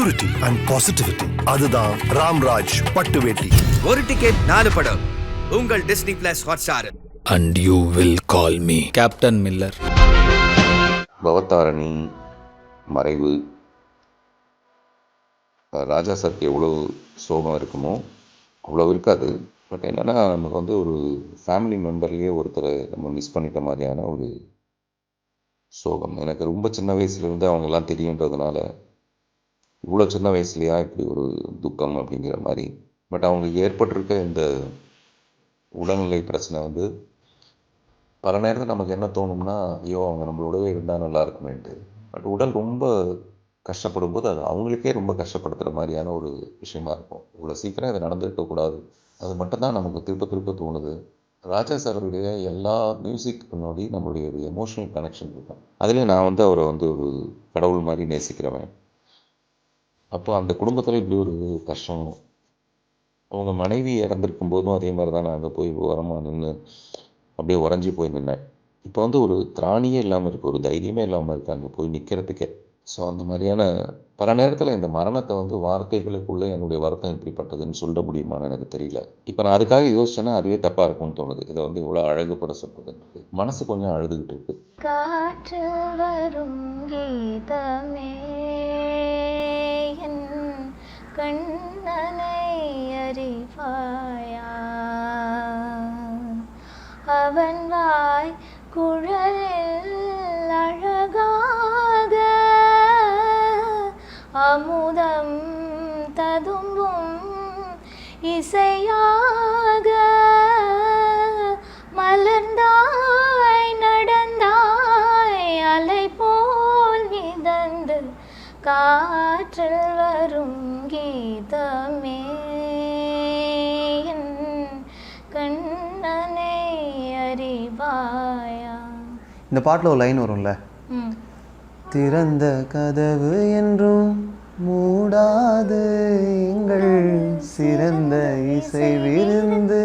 Purity and positivity. அதுதான் ராம்ராஜ் பட்டு வேட்டி. ஒரு டிக்கெட் 4 படம் உங்கள் Disney plus Hotstar. And you will call me Captain Miller. Bhavadharani மறைவு ராஜா சாருக்கு எவ்வளோ சோகம் இருக்குமோ அவ்வளோ இருக்காது. பட் என்னென்னா நமக்கு வந்து ஒரு ஃபேமிலி மெம்பர்லேயே ஒருத்தரை நம்ம மிஸ் பண்ணிட்ட மாதிரியான ஒரு சோகம். எனக்கு ரொம்ப சின்ன வயசுலேருந்து அவங்கெல்லாம் தெரியுன்றதுனால இவ்வளோ சின்ன வயசுலையா இப்படி ஒரு துக்கம் அப்படிங்கிற மாதிரி. பட் அவங்களுக்கு ஏற்பட்டிருக்க இந்த உடல்நிலை பிரச்சனை வந்து பல நேரத்தில் நமக்கு என்ன தோணும்னா, ஐயோ அவங்க நம்மளோடவே இருந்தால் நல்லா இருக்குமேன்ட்டு. பட் உடல் ரொம்ப கஷ்டப்படும் போது அது அவங்களுக்கே ரொம்ப கஷ்டப்படுத்துகிற மாதிரியான ஒரு விஷயமா இருக்கும். இவ்வளோ சீக்கிரம் இதை நடந்திருக்கக்கூடாது. அது மட்டும்தான் நமக்கு திருப்ப திருப்ப தோணுது. ராஜா சாருடைய எல்லா மியூசிக் முன்னாடி நம்மளுடைய ஒரு எமோஷனல் கனெக்ஷன் இருக்கும். அதுலேயும் நான் வந்து அவரை வந்து ஒரு கடவுள் மாதிரி நேசிக்கிறவன். அப்போ அந்த குடும்பத்தில் இப்படி ஒரு கஷ்டம். அவங்க மனைவி இறந்துருக்கும் போதும் அதே மாதிரி தான் நான் அங்கே போய் ஓரமாக நின்று அப்படியே உறைஞ்சி போய் நின்னேன். இப்போ வந்து ஒரு திராணியே இல்லாமல் இருக்குது, ஒரு தைரியமே இல்லாமல் இருக்குது அங்கே போய் நிற்கிறதுக்கே. ஸோ அந்த மாதிரியான பல நேரத்தில் இந்த மரணத்தை வந்து வார்த்தைகளுக்குள்ளே என்னுடைய வருத்தம் எப்படிப்பட்டதுன்னு சொல்ல முடியுமான்னு எனக்கு தெரியல. இப்போ நான் அதுக்காக யோசிச்சேன்னா அதுவே தப்பாக இருக்கும்னு தோணுது. இதை வந்து இவ்வளோ அழகுபட சொல்றது மனசு கொஞ்சம் அழுதுகிட்டு இருக்கு. காற்று வரும் கீதமே என் கண்ணனை அறிவாயா, அவன் வாய் குழலில் அழகாக அமுதம் ததும்பும் இசையாக மலர்ந்தாய் நடந்தாய் அலை போல் மிதந்து காற்றில் வரும் கீதமே என் கண்ணனை அறிவாயா. இந்த பாட்டில் ஒரு லைன் வரும்ல, திறந்த கதவு என்றும் மூடாது எங்கள் சிறந்த இசை விருந்து,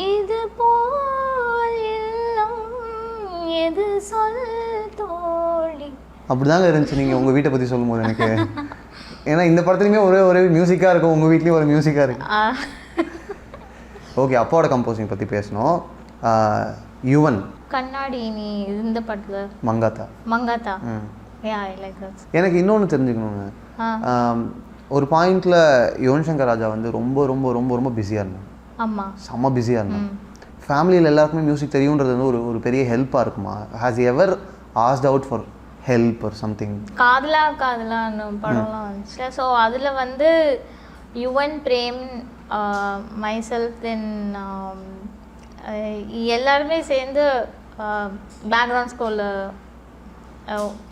இது போல் இல்லம் எது சொல் தோழி. அப்படிதாங்க இருந்துச்சு நீங்கள் உங்கள் வீட்டை பற்றி சொல்லும் போது எனக்கு. ஏன்னா இந்த படத்துலையுமே ஒரே மியூசிக்காக இருக்கும், உங்கள் வீட்லேயும் ஒரு மியூசிக்காக இருக்கு. ஓகே, அப்பாவோட கம்போசிங் பற்றி பேசணும். யுவன் கண்ணாடி நீ இந்த பாட்டுல மங்காத்தா எனக்கு இன்னொன்று தெரிஞ்சுக்கணுங்க. ஒரு பாயிண்ட்ல யுவன் சங்கர் ராஜா வந்து ரொம்ப ரொம்ப ரொம்ப ரொம்ப பிஸியாக இருந்தாங்க. ஆமாம், செம்ம பிஸியாக இருந்தாங்க. ஃபேமிலியில் எல்லாருக்குமே மியூசிக் தெரியுன்றது வந்து ஒரு பெரிய ஹெல்ப்பாக இருக்குமா? Has ever asked out for help or something? காதலான்னு படம்லாம் வந்துச்சு. ஸோ அதில் வந்து யுவன், பிரேம், மைசெல்ஃப், தென் எல்லாருமே சேர்ந்து பேக்ரவுண்ட் ஸ்கோரில்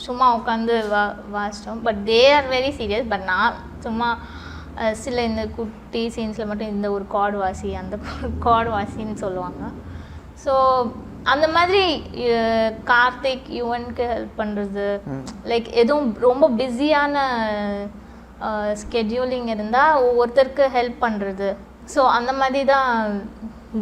சும்மா உட்காந்து வாசித்தோம். But they are very serious. But நான் சும்மா சில இந்த குட்டி சீன்ஸில் மட்டும் இந்த ஒரு கார்டு வாசி அந்த கார்டு வாசின்னு சொல்லுவாங்க. ஸோ அந்த மாதிரி கார்த்திக் யுவனுக்கு ஹெல்ப் பண்ணுறது, லைக் எதுவும் ரொம்ப பிஸியான ஸ்கெட்யூலிங் இருந்தால் ஒவ்வொருத்தருக்கு ஹெல்ப் பண்ணுறது. ஸோ அந்த மாதிரி தான்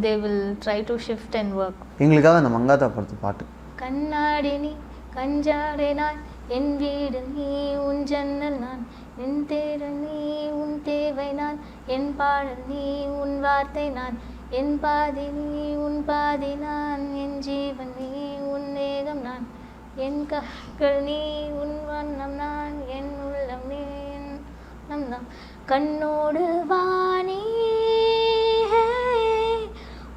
they will try to shift and work. எங்களுக்காக அந்த மங்காத்தா படத்து பாட்டு. கண்ணாடி நீ கஞ்சாடே நான், என் வீடு நீ உன் ஜன்னல் நான், என் தேடல் நீ உன் தேவை நான், என் பாடல் நீ உன் வார்த்தை நான், என் பாதி நீ உன் பாதி நான், என் ஜீவன் நீ உன் வேகம் நான், என் கண்கள் நீ உன் வண்ணம் நான், என் உள்ளம் நீ நம் நாம் கண்ணோடு வாணி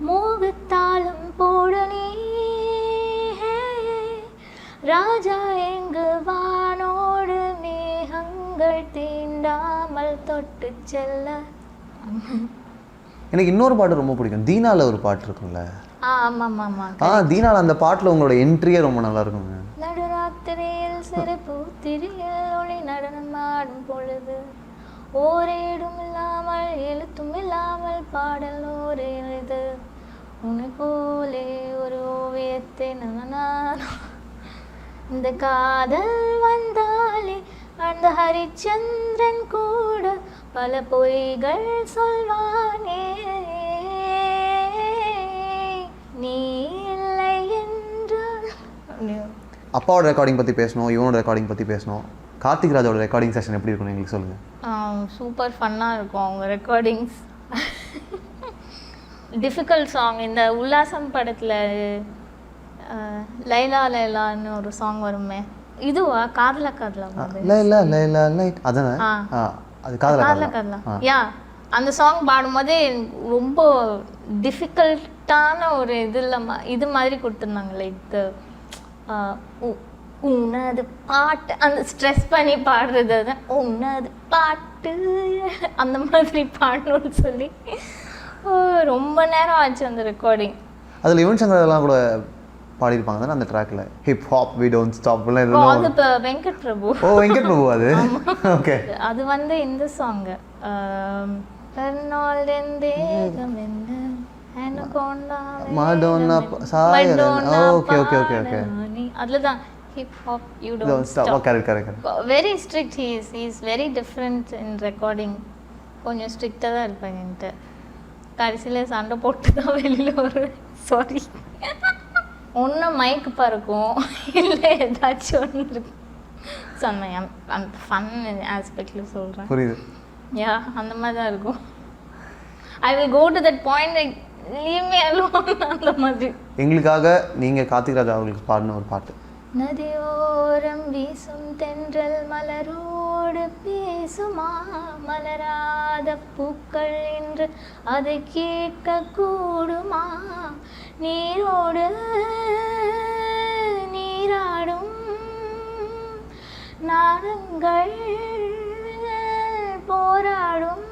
மோகத்தாளம் போடனே ராஜா எங்கு வானோடு மேகங்கள் தீண்டாமல் தொட்டு செல்ல. எனக்கு இன்னொரு பாட்டு ரொம்ப பிடிக்கும். தீனால ஒரு பாட்டு இருக்கும்ல. ஆமாம் ஆமாம், தீனால அந்த பாட்டில் உங்களோட என்ட்ரியே ரொம்ப நல்லா இருக்குங்க. நடுராத்திரியில் சிறப்பு திரியில் ஒளி நடனம் ஆடும் பொழுது ஓரேடும் இல்லாமல் எழுத்தும் இல்லாமல் பாடல் ஒரு எழுது உன்னை போலே ஒரு ஓவியத்தை நான். இந்த காதல் வந்தாலே அந்த ஹரிச்சந்திரன் கூட பல பொய்கள் சொல்வானே, நீ இல்லை என்றால். அப்பாவோட ரெக்கார்டிங் பற்றி பேசணும், இவனோட ரெக்கார்டிங் பற்றி பேசணும். கார்த்திக் ராஜோட ரெக்கார்டிங் செஷன் எப்படி இருக்கும்னு எங்களுக்கு சொல்லுங்கள். சூப்பர் ஃபன்னாக இருக்கும் அவங்க ரெக்கார்டிங்ஸ். டிஃபிகல்ட் சாங் இந்த உல்லாசம் படத்தில் லைலா லைலான்னு ஒரு சாங் வருமே, இதுவா காதலா காதலா லைலா லைலா லைட் அதானே? அது காதலா காதலா யா. அந்த சாங் பாடும்போதே ரொம்ப டிஃபிகல்ட்டான ஒரு இது மாதிரி கொடுத்துருந்தாங்க. லைக் உன்னது பாட்டு, அந்த ஸ்ட்ரெஸ் பண்ணி பாடுறது தான் உன்னது பாட்டு அந்த மாதிரி பாடணும்னு சொல்லி ரொம்ப நேரம் ஆச்சு அந்த ரெக்கார்டிங். அதில் யுவன் சங்கர் எல்லாம் கூட பாடியிருப்பாங்க தானே அந்த ட்ராக்ல, hip hop we don't stop. அது இப்போ வெங்கட் பிரபு. ஓ வெங்கட் பிரபு அது. ஓகே. அது வந்து இந்த சாங்கு அதுலதான் hip hop you don't stop. Correct correct. Very strict. He is very different in recording. கொஞ்சம் ஸ்ட்ரிக்டாக தான் இருப்பாங்க என்கிட்ட. கடைசியில் சண்டை போட்டு தான் வெளியில் வருவேன். சாரி. ஒன்று மைக்கு பறக்கும், இல்லை ஏதாச்சும் ஒன்று இருக்கும். ஸோ அந்த ஃபன் ஆஸ்பெக்டில் சொல்கிறேன். புரியுது. யா அந்த மாதிரி தான் இருக்கும். I will go to that point like leave me alone அந்த மாதிரி. எங்களுக்காக நீங்கள் கார்த்திக் ராஜா அவங்களுக்கு பாடின ஒரு பாட்டு. நதியோரம் வீசும் தென்றல் மலரோடு பேசுமா, மலராத பூக்கள் என்று அதை கேட்க கூடுமா, நீரோடு நீராடும் நாடங்கள் போராடும்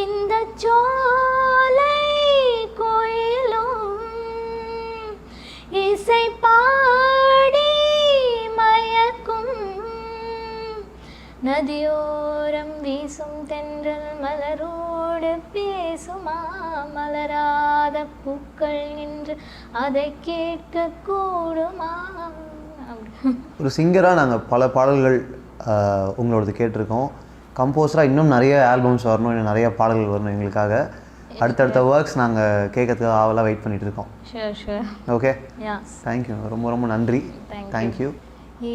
இந்த சோலை கோயிலும் இசை பாடி மயக்கும், நதியோரம் வீசும் தென்றல் மலரோடு பேசுமா, மலராத பூக்கள் என்று அதை கேட்க கூடுமா. ஒரு சிங்கராக நாங்கள் பல பாடல்கள் உங்களோடது கேட்டிருக்கோம். கம்போஸராக இன்னும் நிறைய ஆல்பம்ஸ் வரணும், இன்னும் நிறைய பாடல்கள் வரணும் எங்களுக்காக. அடுத்தடுத்த ஒர்க்ஸ் நாங்கள் கேட்கறதுக்கு ஆவலாக வெயிட் பண்ணிட்டு இருக்கோம். ஓகே, தேங்க்யூ, ரொம்ப ரொம்ப நன்றி. தேங்க்யூ.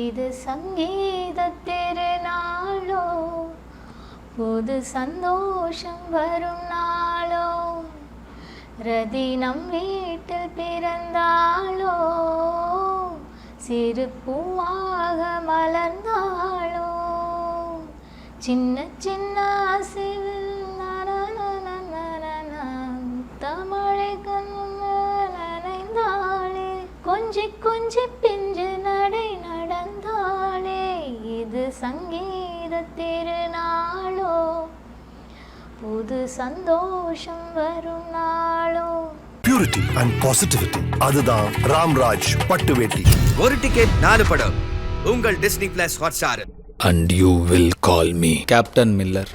இது சங்கீத திருநாளோ, புது சந்தோஷம் வரும் நாளோ, ரதி நம் வீட்டில் பிறந்தாளோ, சிறு பூவாக மலர்ந்தாளோ, சின்ன சின்ன அசைவில் தமிழை நனைந்தாளே, கொஞ்சி கொஞ்சி பிஞ்சு நடை நடந்தாளே, இது சங்கீத திருநாளோ, புது சந்தோஷம் வரும் நாளோ. பியூரிட்டி அண்ட் பாசிட்டிவிட்டி, அதுதான் ராம்ராஜ் பட்டு வேட்டி. ஒரு டிக்கெட் 4 படம் உங்கள் Disney plus Hotstar. And you will call me Captain Miller.